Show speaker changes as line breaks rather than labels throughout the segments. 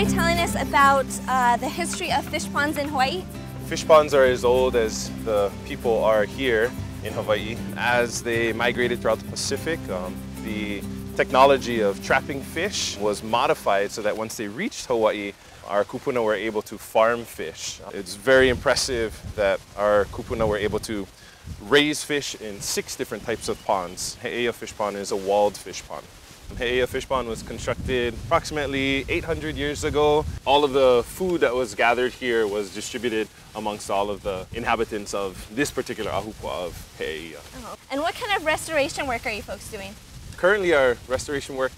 mind telling us about the history of fish ponds in Hawaii?
Fish ponds are as old as the people are here in Hawaii. As they migrated throughout the Pacific, the technology of trapping fish was modified so that once they reached Hawaii, our kupuna were able to farm fish. It's very impressive that our kupuna were able to raise fish in 6 different types of ponds. Heeia Fishpond is a walled fish pond. Heeia Fishpond was constructed approximately 800 years ago. All of the food that was gathered here was distributed amongst all of the inhabitants of this particular ahupua of Heeia.
Oh. And what kind of restoration work are you folks doing?
Currently, our restoration work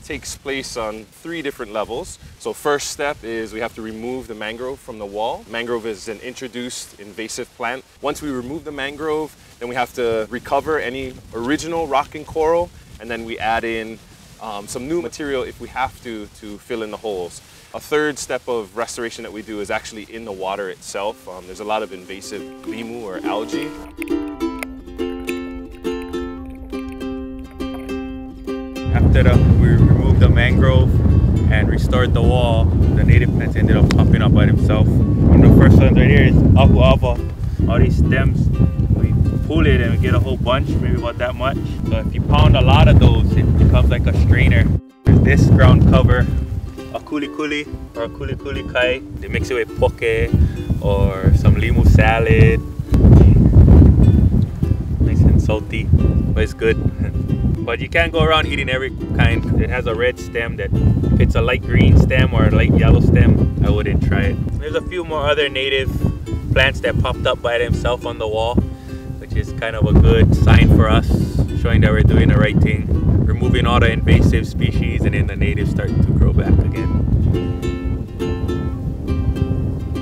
takes place on 3 different levels. So first step is we have to remove the mangrove from the wall. Mangrove is an introduced invasive plant. Once we remove the mangrove, then we have to recover any original rock and coral, and then we add in some new material if we have to fill in the holes. A third step of restoration that we do is actually in the water itself. There's a lot of invasive limu or algae.
After we removed the mangrove and restored the wall, the native plants ended up popping up by themselves. One of the first ones right here is ahuava. All these stems, we pull it and we get a whole bunch, maybe about that much. So if you pound a lot of those, it becomes like a strainer. There's this ground cover, a kuli or a kuli kai. They mix it with poke or some limu salad. Nice and salty, but it's good. But you can't go around eating every kind. It has a red stem that if it's a light green stem or a light yellow stem, I wouldn't try it. There's a few more other native plants that popped up by themselves on the wall, which is kind of a good sign for us, showing that we're doing the right thing, removing all the invasive species, and then the natives start to grow back again.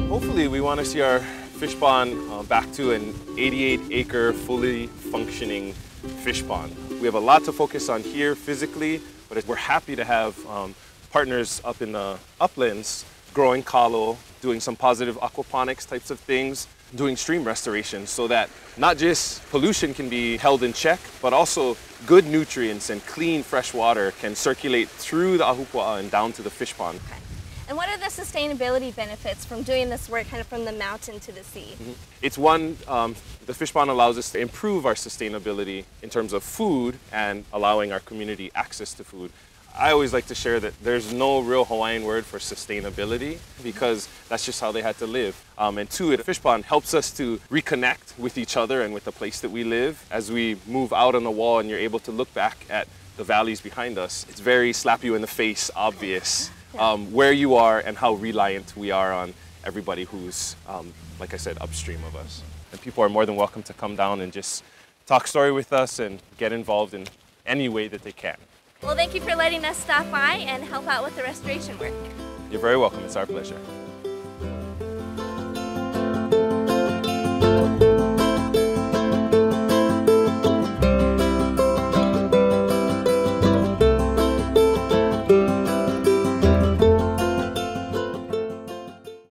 Hopefully we want to see our fish pond back to an 88-acre fully functioning fish pond. We have a lot to focus on here physically, but we're happy to have partners up in the uplands growing kalo, doing some positive aquaponics types of things, doing stream restoration so that not just pollution can be held in check, but also good nutrients and clean fresh water can circulate through the ahupua and down to the fish pond.
Okay. And what are the sustainability benefits from doing this work kind of from the mountain to the sea?
It's one, the fish pond allows us to improve our sustainability in terms of food and allowing our community access to food. I always like to share that there's no real Hawaiian word for sustainability because that's just how they had to live. And 2, the fish pond helps us to reconnect with each other and with the place that we live. As we move out on the wall and you're able to look back at the valleys behind us, it's very slap you in the face obvious. Where you are and how reliant we are on everybody who's, like I said, upstream of us. And people are more than welcome to come down and just talk story with us and get involved in any way that they can.
Well, thank you for letting us stop by and help out with the restoration work.
You're very welcome. It's our pleasure.